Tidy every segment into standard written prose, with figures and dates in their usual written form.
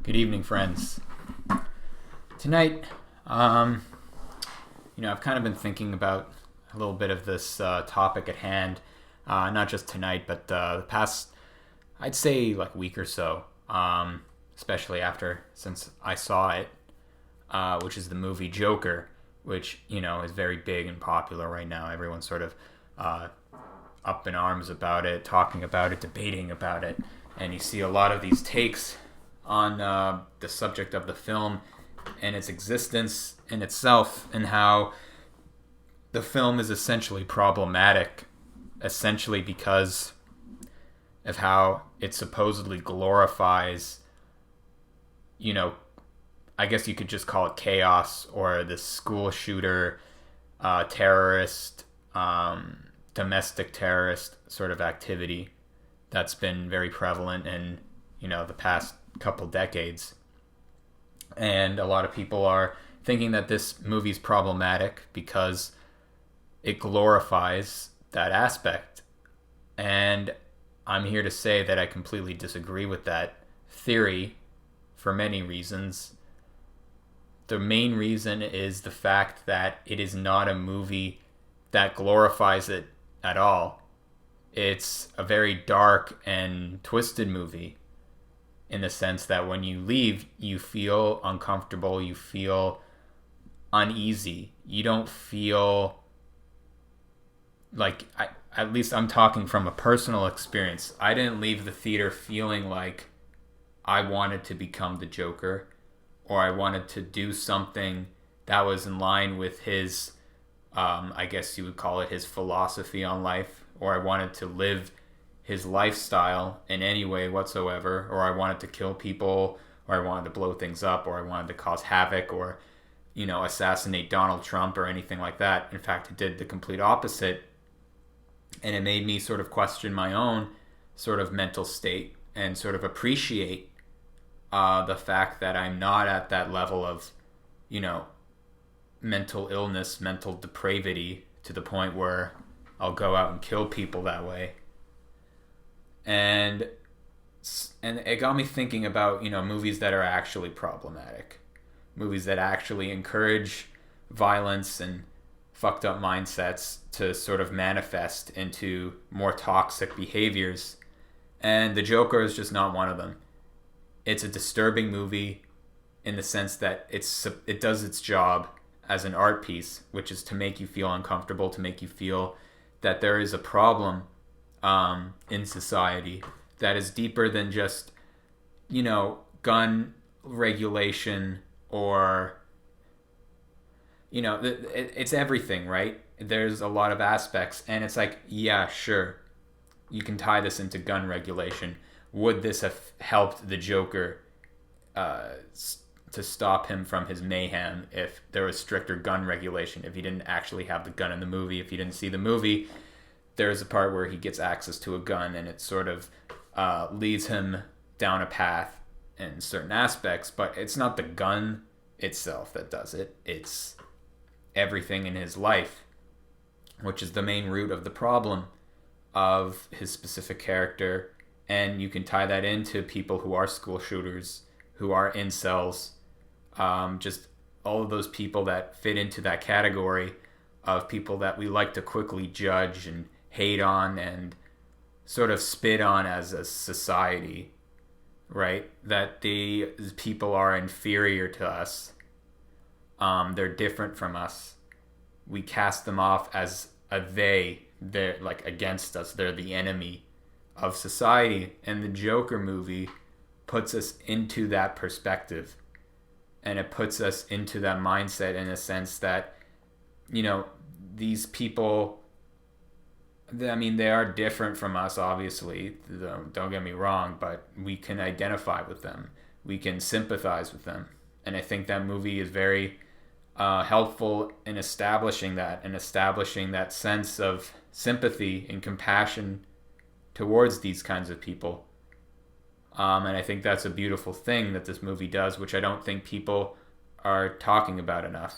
Good evening, friends. Tonight, I've kind of been thinking about a little bit of this topic at hand, not just tonight, but the past, I'd say, like week or so, especially since I saw it, which is the movie Joker, which, is very big and popular right now. Everyone's sort of up in arms about it, talking about it, debating about it, and you see a lot of these takes on the subject of the film and its existence in itself, and how the film is essentially problematic, essentially because of how it supposedly glorifies, I guess you could just call it chaos, or the school shooter, terrorist, domestic terrorist sort of activity that's been very prevalent in, the past couple decades. And a lot of people are thinking that this movie's problematic because it glorifies that aspect. And I'm here to say that I completely disagree with that theory for many reasons. The main reason is the fact that it is not a movie that glorifies it at all. It's a very dark and twisted movie, in the sense that when you leave, you feel uncomfortable, you feel uneasy. You don't feel like, at least I'm talking from a personal experience, I didn't leave the theater feeling like I wanted to become the Joker, or I wanted to do something that was in line with his, I guess you would call it, his philosophy on life, or I wanted to live his lifestyle in any way whatsoever, or I wanted to kill people, or I wanted to blow things up, or I wanted to cause havoc, or, assassinate Donald Trump or anything like that. In fact, it did the complete opposite. And it made me sort of question my own sort of mental state, and sort of appreciate the fact that I'm not at that level of, mental illness, mental depravity, to the point where I'll go out and kill people that way. And it got me thinking about, movies that are actually problematic, movies that actually encourage violence and fucked up mindsets to sort of manifest into more toxic behaviors. And The Joker is just not one of them. It's a disturbing movie in the sense that it does its job as an art piece, which is to make you feel uncomfortable, to make you feel that there is a problem in society that is deeper than just, gun regulation, or, it's everything, right? There's a lot of aspects, and it's like, yeah, sure, you can tie this into gun regulation. Would this have helped the Joker to stop him from his mayhem if there was stricter gun regulation, if he didn't actually have the gun in the movie? If you didn't see the movie, there's a part where he gets access to a gun, and it sort of leads him down a path in certain aspects, but it's not the gun itself that does it. It's everything in his life, which is the main root of the problem of his specific character. And you can tie that into people who are school shooters, who are incels, just all of those people that fit into that category of people that we like to quickly judge and hate on and sort of spit on as a society, right? That the people are inferior to us. They're different from us. We cast them off as a they. They're like against us. They're the enemy of society. And the Joker movie puts us into that perspective. And it puts us into that mindset, in a sense that, these people, they are different from us, obviously. Don't get me wrong, but we can identify with them. We can sympathize with them. And I think that movie is very helpful in establishing that, and establishing that sense of sympathy and compassion towards these kinds of people. And I think that's a beautiful thing that this movie does, which I don't think people are talking about enough.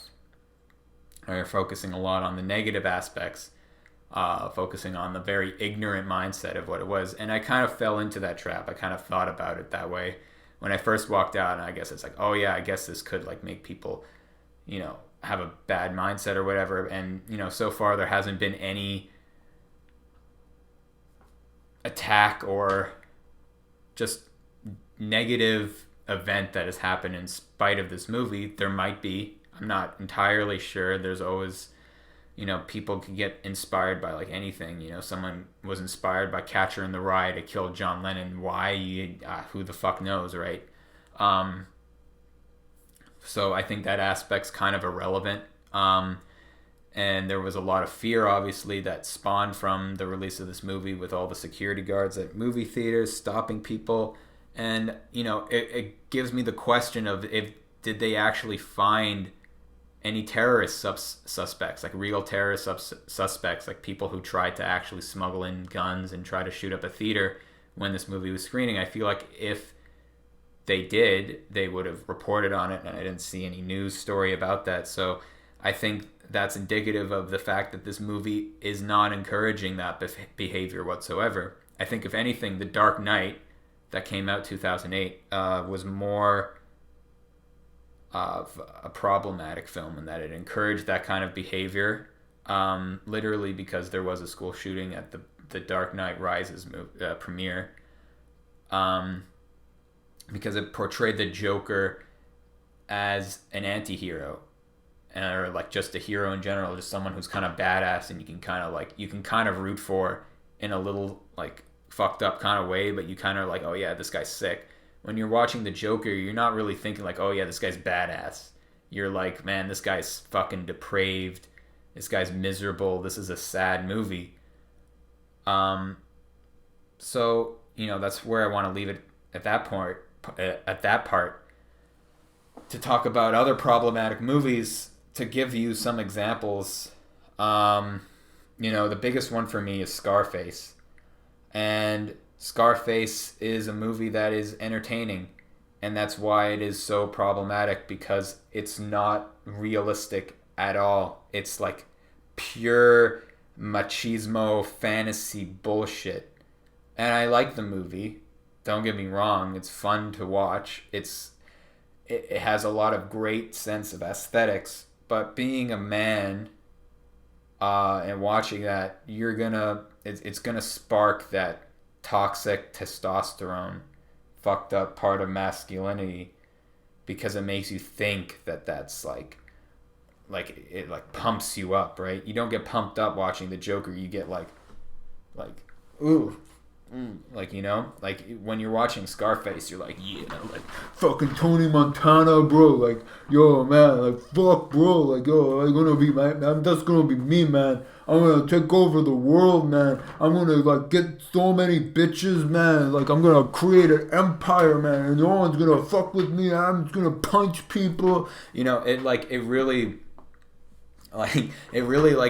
They're focusing a lot on the negative aspects, focusing on the very ignorant mindset of what it was. And I kind of fell into that trap. I kind of thought about it that way, when I first walked out, and I guess it's like, oh yeah, I guess this could like make people, have a bad mindset or whatever. And so far there hasn't been any attack or just negative event that has happened in spite of this movie. There might be. I'm not entirely sure. There's always, people can get inspired by like anything. Someone was inspired by Catcher in the Rye to kill John Lennon. Why? Who the fuck knows, right? So I think that aspect's kind of irrelevant. And there was a lot of fear, obviously, that spawned from the release of this movie with all the security guards at movie theaters stopping people. And, it gives me the question of did they actually find any terrorist suspects, like real terrorist suspects, like people who tried to actually smuggle in guns and try to shoot up a theater when this movie was screening. I feel like if they did, they would have reported on it, and I didn't see any news story about that. So I think that's indicative of the fact that this movie is not encouraging that behavior whatsoever. I think, if anything, The Dark Knight, that came out 2008, was more of a problematic film, in that it encouraged that kind of behavior, literally because there was a school shooting at the Dark Knight Rises premiere, because it portrayed the Joker as an anti-hero, or like just a hero in general, just someone who's kind of badass and you can kind of root for in a little like fucked up kind of way, but you kind of like, oh yeah, this guy's sick. When you're watching the Joker, you're not really thinking like, oh yeah, this guy's badass. You're like, man, this guy's fucking depraved. This guy's miserable. This is a sad movie. So, that's where I want to leave it at that point, at that part, to talk about other problematic movies, to give you some examples. The biggest one for me is Scarface. And Scarface is a movie that is entertaining, and that's why it is so problematic, because it's not realistic at all. It's like pure machismo fantasy bullshit. And I like the movie. Don't get me wrong, it's fun to watch. It has a lot of great sense of aesthetics, but being a man and watching that, it's gonna spark that toxic testosterone fucked up part of masculinity, because it makes you think that that's like it like pumps you up, right? You don't get pumped up watching the Joker. You get like ooh, like, like when you're watching Scarface, you're like, yeah, like fucking Tony Montana, bro, like, yo, man, like, fuck, bro, like, yo, I'm just gonna be me, man. I'm gonna take over the world, man. I'm gonna like get so many bitches, man. Like, I'm gonna create an empire, man, and no one's gonna fuck with me. I'm just gonna punch people. It really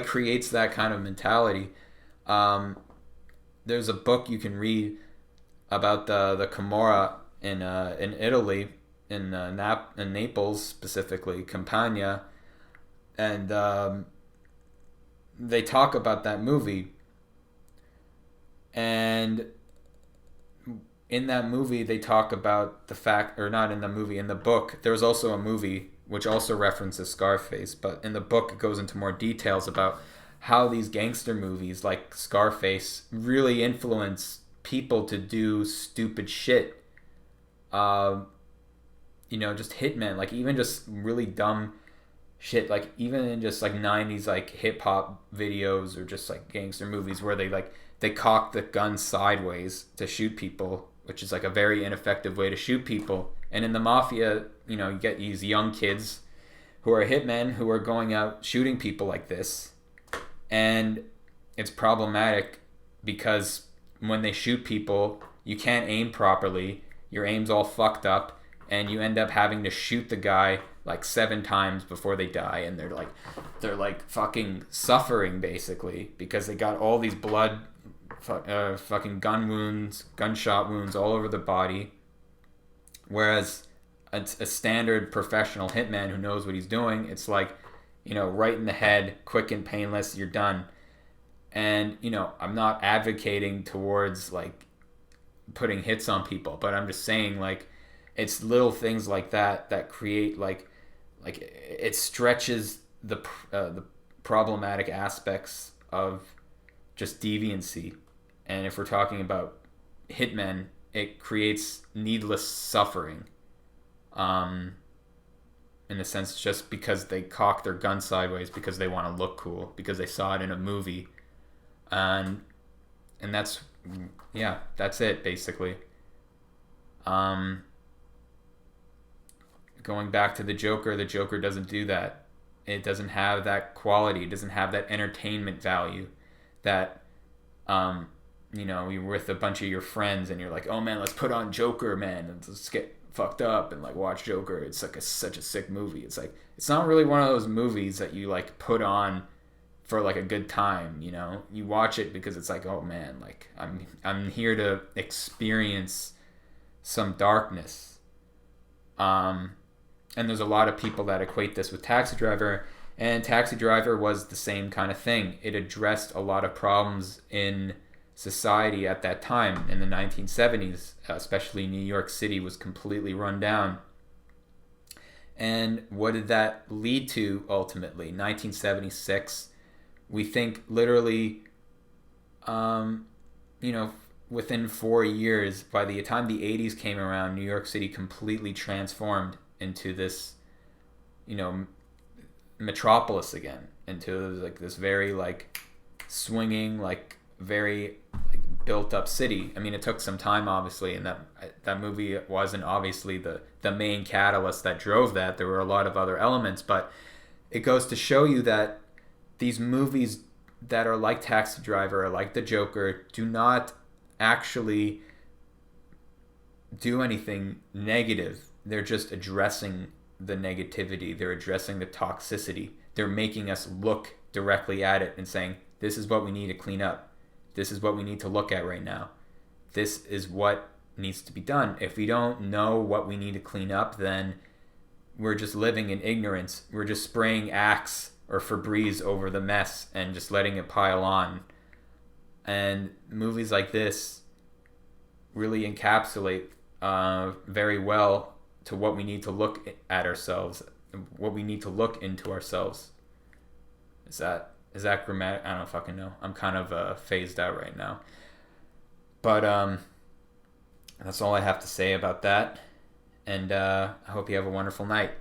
creates that kind of mentality. There's a book you can read about the Camorra in Italy, in Naples specifically, Campania, and they talk about that movie. And in that movie, they talk about the fact, or not in the movie, in the book, there was also a movie which also references Scarface, but in the book it goes into more details about how these gangster movies like Scarface really influence people to do stupid shit. Just hitmen, like even just really dumb shit, like even in just like 90s like hip hop videos, or just like gangster movies where they cock the gun sideways to shoot people, which is like a very ineffective way to shoot people. And in the mafia, you get these young kids who are hitmen who are going out shooting people like this. And it's problematic because when they shoot people, you can't aim properly. Your aim's all fucked up, and you end up having to shoot the guy like 7 times before they die, and they're like fucking suffering basically, because they got all these blood, fucking gunshot wounds all over the body. Whereas a standard professional hitman who knows what he's doing, it's like, right in the head, quick and painless, you're done. And, I'm not advocating towards, like, putting hits on people, but I'm just saying, like, It's little things like that that create like it stretches the problematic aspects of just deviancy. And if we're talking about hitmen, it creates needless suffering. Um, in a sense, just because they cock their gun sideways because they want to look cool, because they saw it in a movie, and that's, yeah, that's it basically. Um, Going back to the Joker doesn't do that. It doesn't have that quality. It doesn't have that entertainment value that, you're with a bunch of your friends and you're like, oh man, let's put on Joker, man. Let's get fucked up and like watch Joker. It's like such a sick movie. It's like, it's not really one of those movies that you like put on for like a good time, You watch it because it's like, oh man, like I'm here to experience some darkness. And there's a lot of people that equate this with Taxi Driver, and Taxi Driver was the same kind of thing. It addressed a lot of problems in society at that time in the 1970s, especially New York City was completely run down. And what did that lead to ultimately? 1976, we think literally, within 4 years, by the time the 80s came around, New York City completely transformed into this, metropolis again, into like this very like swinging, like very like built up city. I mean, it took some time, obviously, and that movie wasn't obviously the main catalyst that drove that. There were a lot of other elements, but it goes to show you that these movies that are like Taxi Driver or like The Joker do not actually do anything negative. They're just addressing the negativity. They're addressing the toxicity. They're making us look directly at it and saying, this is what we need to clean up. This is what we need to look at right now. This is what needs to be done. If we don't know what we need to clean up, then we're just living in ignorance. We're just spraying Axe or Febreze over the mess and just letting it pile on. And movies like this really encapsulate very well to what we need to look at ourselves, what we need to look into ourselves. Is that grammatic? I don't fucking know. I'm kind of phased out right now. But that's all I have to say about that. And I hope you have a wonderful night.